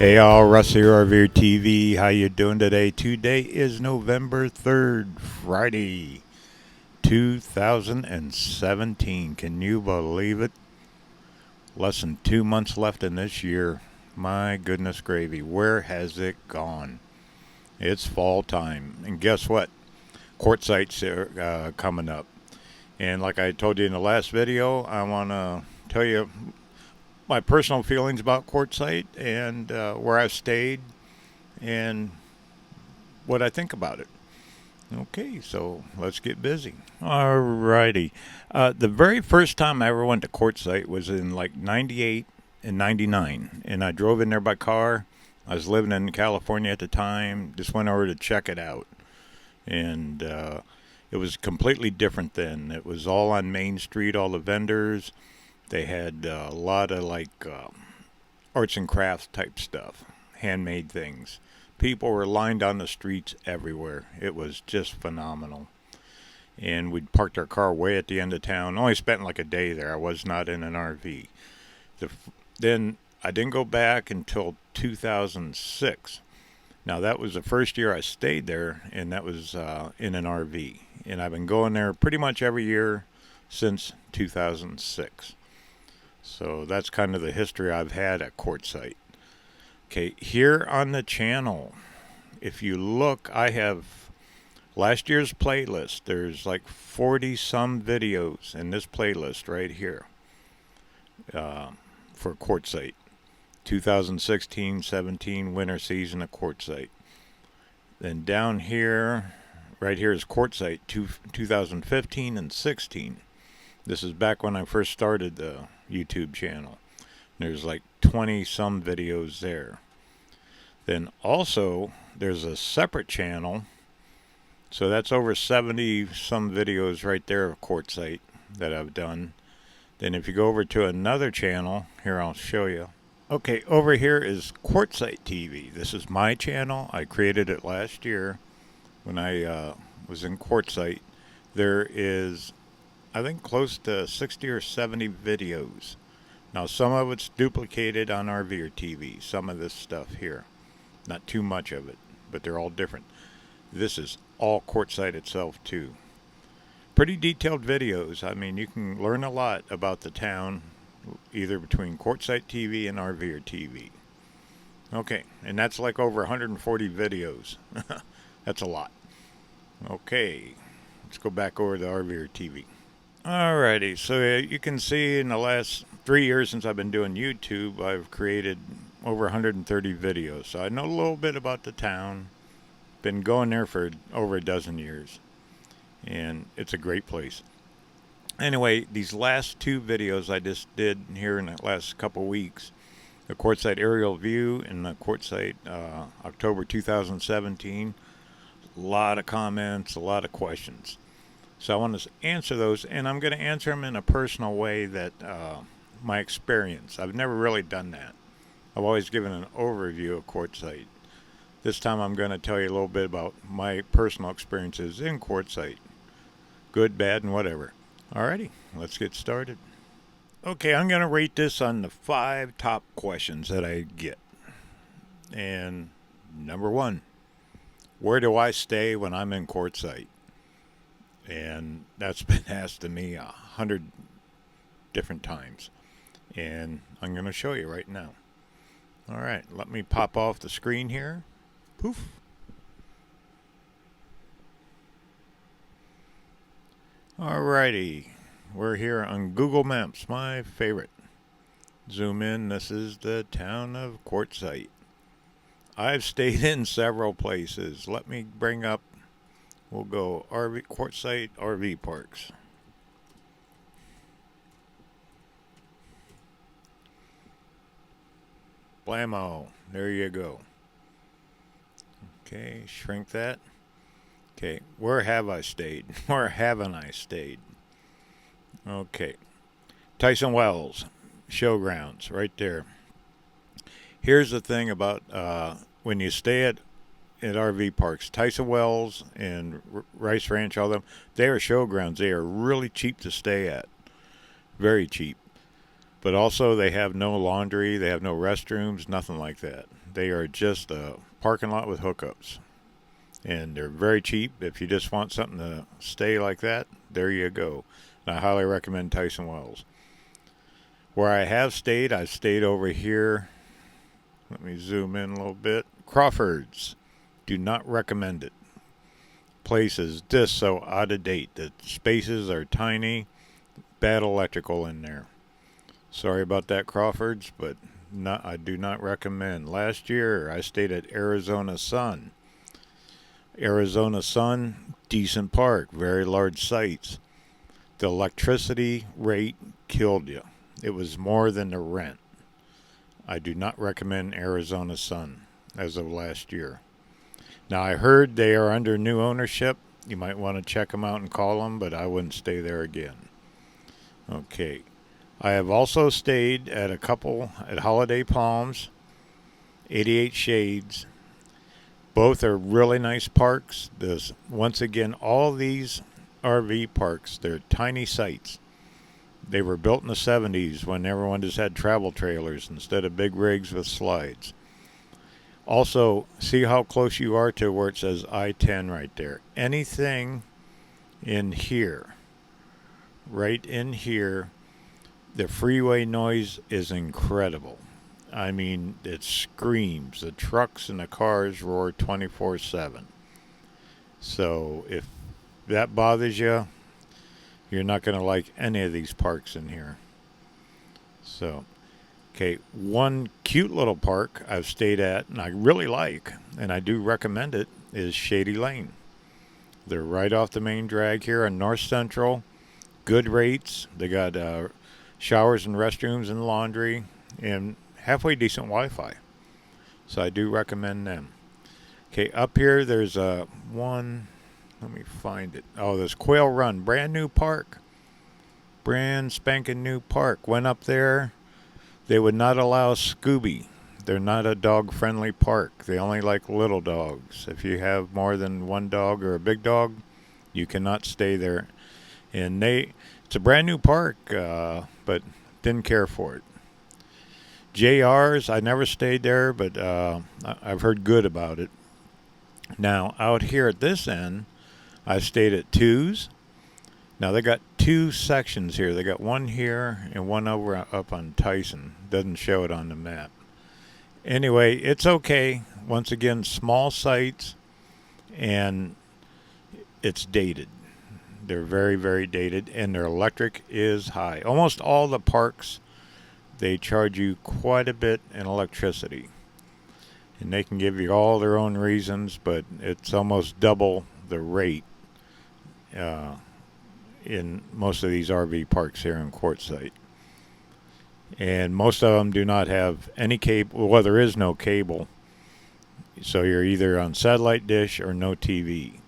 Hey all, Russ here, RVerTV. How you doing today? Today is November 3rd, Friday, 2017. Can you believe it? Less than 2 months left in this year. My goodness gravy, where has it gone? It's fall time. And guess what? Quartzsite's coming up. And like I told you in the last video, I want to tell you my personal feelings about Quartzsite and where I've stayed and what I think about it. Okay, so let's get busy. Alrighty. The very first time I ever went to Quartzsite was in like 98 and 99, and I drove in there by car. I was living in California at the time, just went over to check it out. And it was completely different then. It was all on Main Street, all the vendors. They had a lot of like arts and crafts type stuff, handmade things. People were lined on the streets everywhere. It was just phenomenal. And we'd parked our car way at the end of town. Only spent like a day there. I was not in an RV. Then I didn't go back until 2006. Now that was the first year I stayed there, and that was in an RV. And I've been going there pretty much every year since 2006. So that's kind of the history I've had at Quartzsite. Okay, here on the channel, if you look, I have last year's playlist. There's like 40 some videos in this playlist right here for Quartzsite. 2016-17 winter season of Quartzsite. Then down here, right here is Quartzsite 2015 and 16. This is back when I first started the YouTube channel. There's like 20 some videos there. Then also there's a separate channel, so that's over 70 some videos right there of Quartzsite that I've done. Then if you go over to another channel, here I'll show you. Okay, over here is Quartzsite TV. This is my channel. I created it last year when I was in Quartzsite. There is, I think, close to 60 or 70 videos. Now some of it's duplicated on RVerTV, some of this stuff here. Not too much of it, but they're all different. This is all Quartzsite itself too. Pretty detailed videos. I mean, you can learn a lot about the town, either between Quartzsite TV and RVerTV. Okay, and that's like over 140 videos. That's a lot. Okay, let's go back over to RVerTV. Alrighty, so you can see in the last 3 years since I've been doing YouTube, I've created over 130 videos. So I know a little bit about the town. Been going there for over a dozen years. And it's a great place. Anyway, these last two videos I just did here in the last couple weeks, the Quartzsite aerial view and the Quartzsite October 2017, a lot of comments, a lot of questions. So I want to answer those, and I'm going to answer them in a personal way that my experience. I've never really done that. I've always given an overview of Quartzsite. This time I'm going to tell you a little bit about my personal experiences in Quartzsite. Good, bad, and whatever. Alrighty, let's get started. Okay, I'm going to rate this on the 5 top questions that I get. And number 1, where do I stay when I'm in Quartzsite? And that's been asked to me 100 different times. And I'm going to show you right now. Alright, let me pop off the screen here. Poof. Alrighty, we're here on Google Maps, my favorite. Zoom in, this is the town of Quartzsite. I've stayed in several places. Let me bring up, we'll go Quartzsite RV Parks. Blammo, there you go. Okay, shrink that. Okay, where have I stayed? Where haven't I stayed? Okay, Tyson Wells, Showgrounds, right there. Here's the thing about when you stay at RV parks, Tyson Wells and Rice Ranch, all them, they are showgrounds. They are really cheap to stay at, very cheap. But also they have no laundry, they have no restrooms, nothing like that. They are just a parking lot with hookups. And they're very cheap. If you just want something to stay like that, there you go. And I highly recommend Tyson Wells. Where I have stayed, I've stayed over here. Let me zoom in a little bit. Crawford's. Do not recommend it. Place is just so out of date. The spaces are tiny. Bad electrical in there. Sorry about that, Crawford's, but I do not recommend. Last year, I stayed at Arizona Sun. Arizona Sun, decent park, very large sites. The electricity rate killed you. It was more than the rent. I do not recommend Arizona Sun as of last year. Now, I heard they are under new ownership. You might want to check them out and call them, but I wouldn't stay there again. Okay. I have also stayed at a couple at Holiday Palms, 88 Shades. Both are really nice parks. Once again, all these RV parks, they're tiny sites. They were built in the 70s when everyone just had travel trailers instead of big rigs with slides. Also, see how close you are to where it says I-10 right there. Anything in here, right in here, the freeway noise is incredible. I mean, it screams. The trucks and the cars roar 24/7. So if that bothers you, you're not going to like any of these parks in here. So, okay, one cute little park I've stayed at and I really like, and I do recommend it, is Shady Lane. They're right off the main drag here on North Central. Good rates. They got showers and restrooms and laundry and halfway decent Wi-Fi. So I do recommend them. Okay, up here there's one, let me find it. Oh, there's Quail Run, brand new park. Brand spanking new park. Went up there. They would not allow Scooby. They're not a dog-friendly park. They only like little dogs. If you have more than one dog or a big dog, you cannot stay there. And it's a brand new park, but didn't care for it. JR's, I never stayed there, but I've heard good about it. Now, out here at this end, I stayed at Two's. Now, they got two sections here. They got one here and one over up on Tyson. Doesn't show it on the map. Anyway, it's okay. Once again, small sites, and it's dated. They're very, very dated, and their electric is high. Almost all the parks, they charge you quite a bit in electricity. And they can give you all their own reasons, but it's almost double the rate in most of these RV parks here in Quartzsite. And most of them do not have any cable. Well, there is no cable. So you're either on satellite dish or no TV.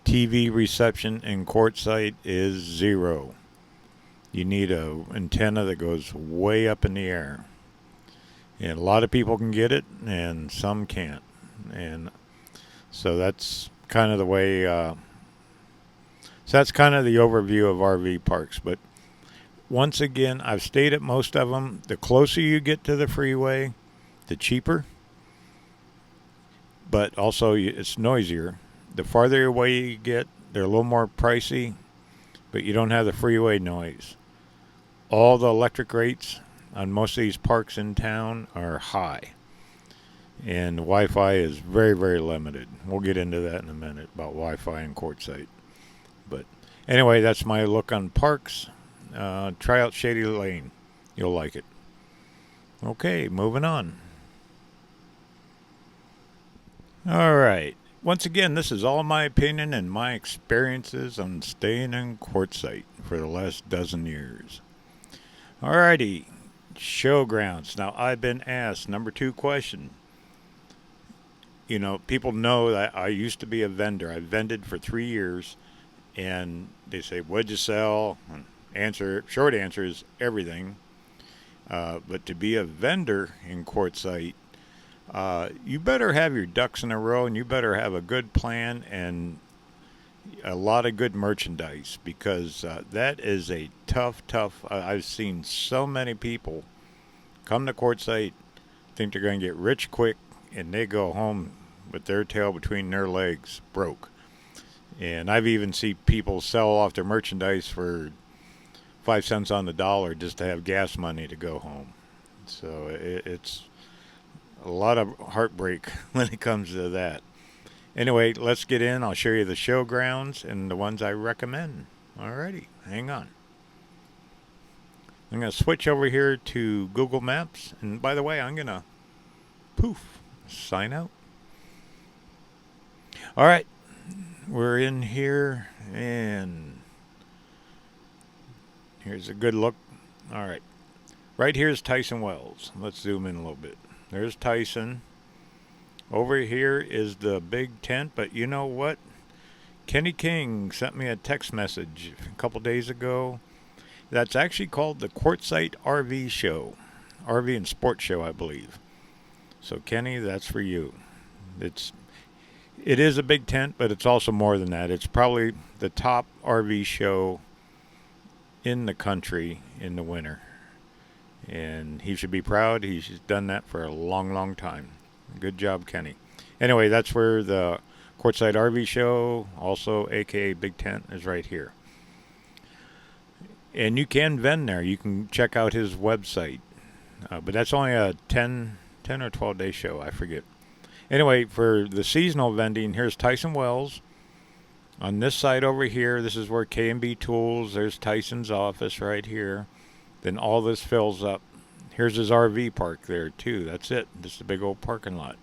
TV reception in Quartzsite is 0. You need an antenna that goes way up in the air. And a lot of people can get it, and some can't. And so that's kind of the way, so that's kind of the overview of RV parks. But once again, I've stayed at most of them. The closer you get to the freeway, the cheaper. But also, it's noisier. The farther away you get, they're a little more pricey, but you don't have the freeway noise. All the electric rates on most of these parks in town are high. And Wi-Fi is very, very limited. We'll get into that in a minute about Wi-Fi and Quartzsite. But anyway, that's my look on parks. Try out Shady Lane. You'll like it. Okay, moving on. All right. Once again, this is all my opinion and my experiences on staying in Quartzsite for the last dozen years. Alrighty, showgrounds. Now, I've been asked, number 2 question. You know, people know that I used to be a vendor. I vended for 3 years, and they say, what'd you sell? Short answer is everything. But to be a vendor in Quartzsite, you better have your ducks in a row, and you better have a good plan and a lot of good merchandise, because that is a tough, I've seen so many people come to Quartzsite think they're going to get rich quick, and they go home with their tail between their legs, broke. And I've even seen people sell off their merchandise for 5 cents on the dollar just to have gas money to go home. So it's a lot of heartbreak when it comes to that. Anyway, let's get in. I'll show you the showgrounds and the ones I recommend. Alrighty, hang on. I'm going to switch over here to Google Maps. And by the way, I'm going to sign out. Alright, we're in here, and here's a good look. Alright, right here is Tyson Wells. Let's zoom in a little bit. There's Tyson. Over here is the big tent, but you know what? Kenny King sent me a text message a couple days ago. That's actually called the Quartzsite RV show. RV and Sports Show, I believe. So Kenny, that's for you. It is a big tent, but it's also more than that. It's probably the top RV show in the country in the winter. And he should be proud. He's done that for a long, long time. Good job, Kenny. Anyway, that's where the Quartzsite RV show, also aka Big Tent, is right here. And you can vend there. You can check out his website. But that's only a 10 or 12 day show. I forget. Anyway, for the seasonal vending, here's Tyson Wells. On this side over here, this is where K&B Tools, there's Tyson's office right here. Then all this fills up. Here's his RV park there too. That's it. Just a big old parking lot.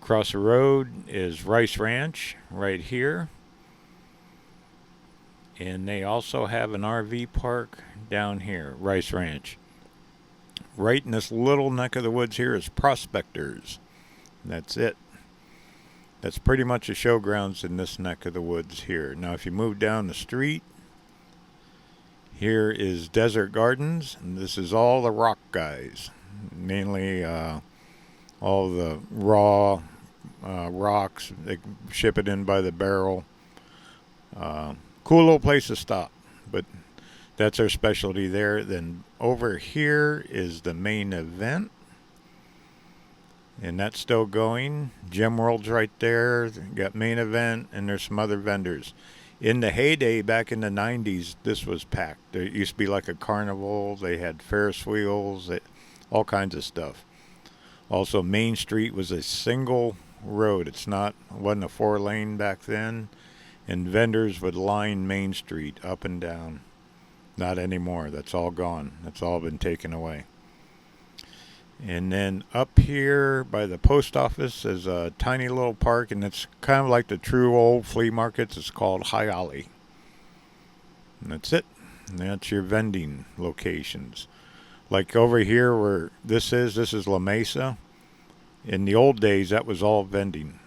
Across the road is Rice Ranch right here. And they also have an RV park down here, Rice Ranch. Right in this little neck of the woods here is Prospectors. That's it. That's pretty much the showgrounds in this neck of the woods here. Now if you move down the street, here is Desert Gardens, and this is all the rock guys. Mainly all the raw rocks. They ship it in by the barrel. Cool little place to stop, but that's our specialty there. Then over here is the main event, and that's still going. Gem World's right there. Got main event, and there's some other vendors. In the heyday back in the 90s, this was packed. There used to be like a carnival. They had Ferris wheels, all kinds of stuff. Also, Main Street was a single road. Wasn't a 4-lane back then. And vendors would line Main Street up and down. Not anymore. That's all gone. That's all been taken away. And then up here by the post office is a tiny little park, and it's kind of like the true old flea markets. It's called High Ollie. And that's it. And that's your vending locations. Like over here where this is La Mesa. In the old days, that was all vending.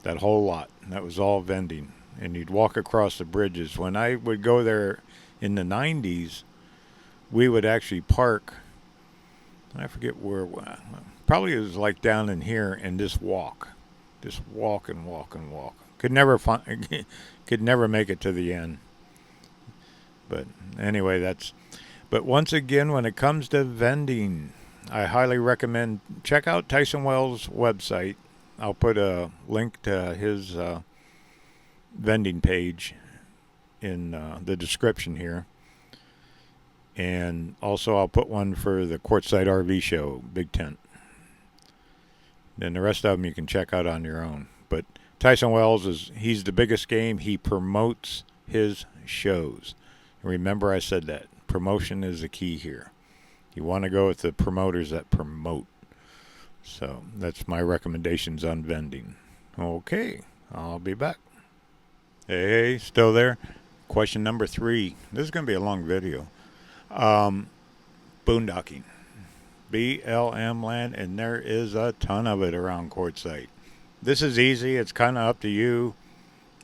That whole lot. That was all vending. And you'd walk across the bridges. When I would go there in the 90s, we would actually park. I forget where. Probably it was like down in here and just walk. Just walk and walk and walk. Could never make it to the end. But anyway, but once again, when it comes to vending, I highly recommend check out Tyson Wells' website. I'll put a link to his vending page in the description here. And also I'll put one for the Quartzsite RV show, Big Tent. Then the rest of them you can check out on your own. But Tyson Wells, he's the biggest game. He promotes his shows. Remember I said that. Promotion is the key here. You want to go with the promoters that promote. So that's my recommendations on vending. Okay, I'll be back. Hey, still there? Question number 3. This is going to be a long video. Boondocking. BLM land, and there is a ton of it around Quartzsite. This is easy. It's kind of up to you.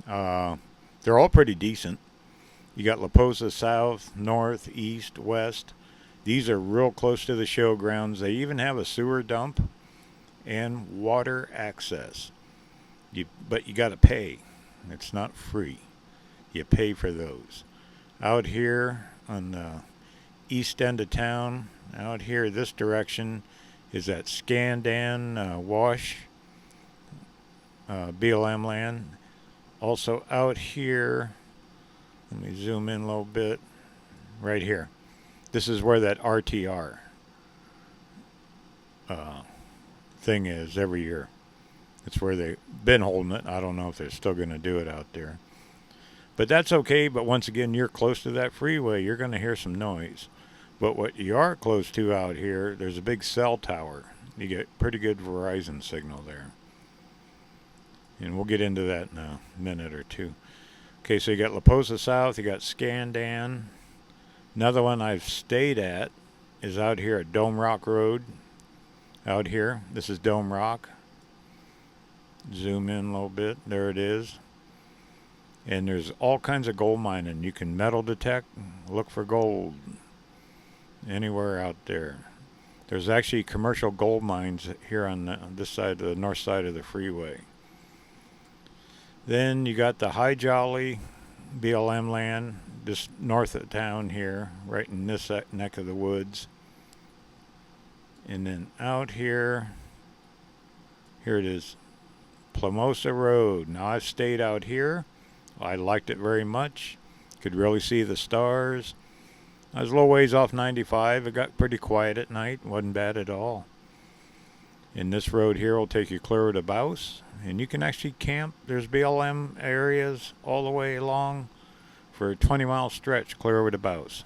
They're all pretty decent. You got La Posa South, North, East, West. These are real close to the showgrounds. They even have a sewer dump and water access. But you got to pay. It's not free. You pay for those. Out here on the east end of town, out here this direction, is at Scandan, Wash, BLM land. Also out here, let me zoom in a little bit, right here. This is where that RTR thing is every year. It's where they've been holding it. I don't know if they're still going to do it out there. But that's okay. But once again, you're close to that freeway. You're going to hear some noise. But what you are close to out here, there's a big cell tower. You get pretty good Verizon signal there. And we'll get into that in a minute or two. Okay, so you got La Posa South. You got Scandan. Another one I've stayed at is out here at Dome Rock Road. Out here, this is Dome Rock. Zoom in a little bit. There it is. And there's all kinds of gold mining. You can metal detect, look for gold anywhere out there. There's actually commercial gold mines here on this side, the north side of the freeway. Then you got the High Jolly BLM land, just north of town here, right in this neck of the woods. And then out here it is, Plamosa Road. Now I've stayed out here. I liked it very much. Could really see the stars. I was a little ways off 95. It got pretty quiet at night. Wasn't bad at all. And this road here will take you clear to Bouse. And you can actually camp. There's BLM areas all the way along for a 20-mile stretch clear over to Bouse.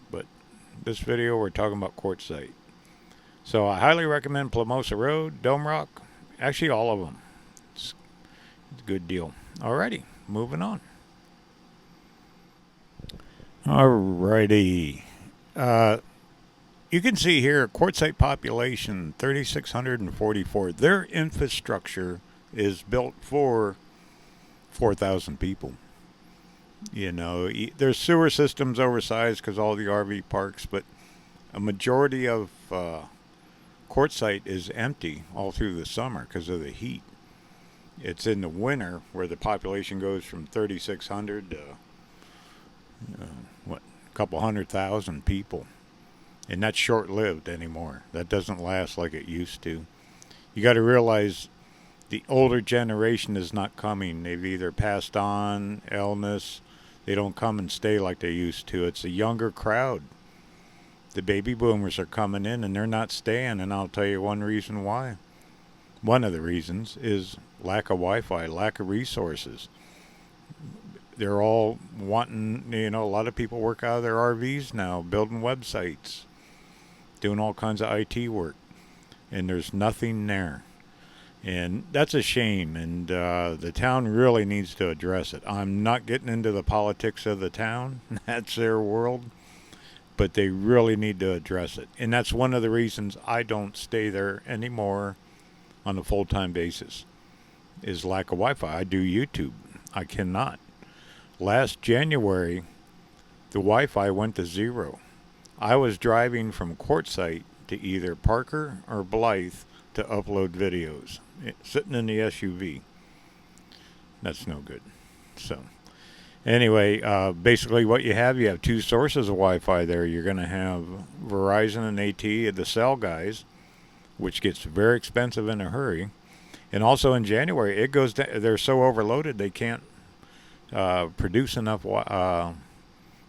But this video, we're talking about Quartzsite. So I highly recommend Plamosa Road, Dome Rock. Actually, all of them. It's a good deal. Alrighty, moving on. Alrighty. You can see here, Quartzsite population 3,644. Their infrastructure is built for 4,000 people. You know, there's sewer systems oversized because all the RV parks, but a majority of Quartzsite is empty all through the summer because of the heat. It's in the winter where the population goes from 3,600 to a couple 100,000 people. And that's short-lived anymore. That doesn't last like it used to. You got to realize the older generation is not coming. They've either passed on, illness. They don't come and stay like they used to. It's a younger crowd. The baby boomers are coming in and they're not staying. And I'll tell you one reason why. One of the reasons is lack of Wi-Fi, lack of resources. They're all wanting, a lot of people work out of their RVs now, building websites, doing all kinds of IT work, and there's nothing there. And that's a shame, and the town really needs to address it. I'm not getting into the politics of the town. That's their world. But they really need to address it. And that's one of the reasons I don't stay there anymore on a full-time basis, is lack of Wi-Fi. I do YouTube. I cannot. Last January, the Wi-Fi went to 0. I was driving from Quartzsite to either Parker or Blythe to upload videos, sitting in the SUV. That's no good. So, anyway, basically what you have two sources of Wi-Fi there. You're going to have Verizon and AT, the cell guys, which gets very expensive in a hurry. And also in January, it goes down. They're so overloaded they can't produce enough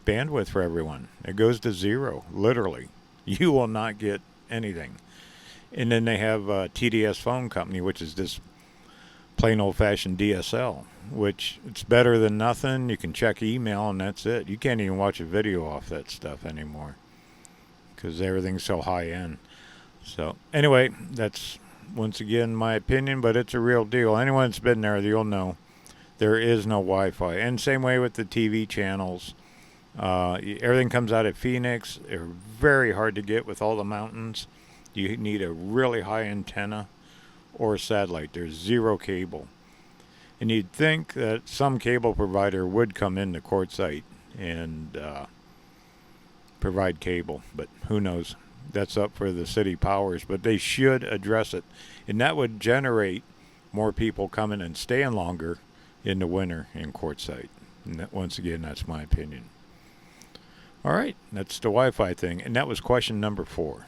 bandwidth for everyone. It goes to 0, literally. You will not get anything. And then they have TDS phone company, which is this plain old-fashioned DSL, which it's better than nothing. You can check email and that's it. You can't even watch a video off that stuff anymore because everything's so high-end. So anyway, that's once again my opinion, but it's a real deal. Anyone that's been there, you'll know. There is no Wi-Fi. And same way with the TV channels. Everything comes out of Phoenix. They're very hard to get with all the mountains. You need a really high antenna or satellite. There's 0 cable. And you'd think that some cable provider would come into Quartzsite and provide cable. But who knows? That's up for the city powers. But they should address it. And that would generate more people coming and staying longer in the winter in Quartzsite. And that, once again, that's my opinion. All right, that's the Wi-Fi thing. And that was question number 4.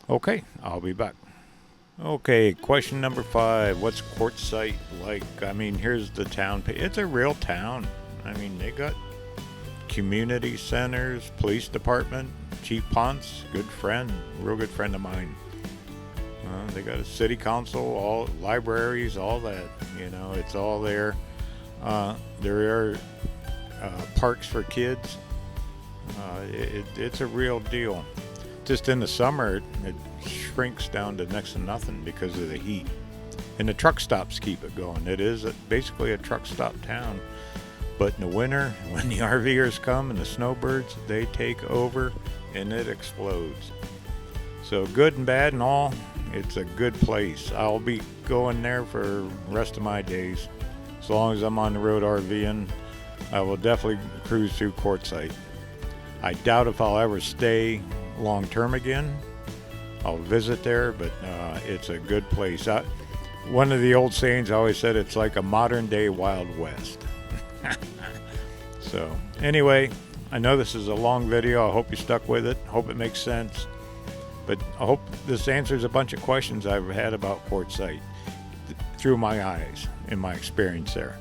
Okay, I'll be back. Okay, question number 5. What's Quartzsite like? I mean, here's the town. It's a real town. I mean, they got community centers, police department. Chief Ponce, good friend, real good friend of mine. They got a city council, all libraries, all that. You know, it's all there. There are parks for kids. It's a real deal. Just in the summer, it shrinks down to next to nothing because of the heat. And the truck stops keep it going. It is basically a truck stop town. But in the winter, when the RVers come and the Snowbirds, they take over and it explodes. So good and bad and all, it's a good place. I'll be going there for the rest of my days. As long as I'm on the road RVing, I will definitely cruise through Quartzsite. I doubt if I'll ever stay long term again. I'll visit there, but it's a good place. One of the old sayings I always said, it's like a modern day Wild West. So anyway, I know this is a long video. I hope you stuck with it. Hope it makes sense. But I hope this answers a bunch of questions I've had about Quartzsite through my eyes in my experience there.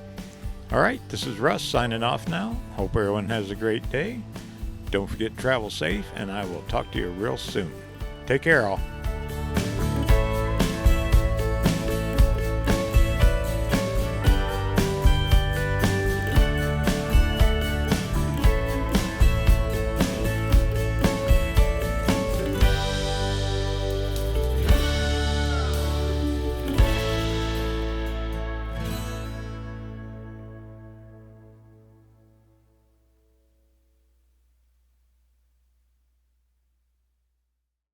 All right, this is Russ signing off now. Hope everyone has a great day. Don't forget to travel safe, and I will talk to you real soon. Take care, all.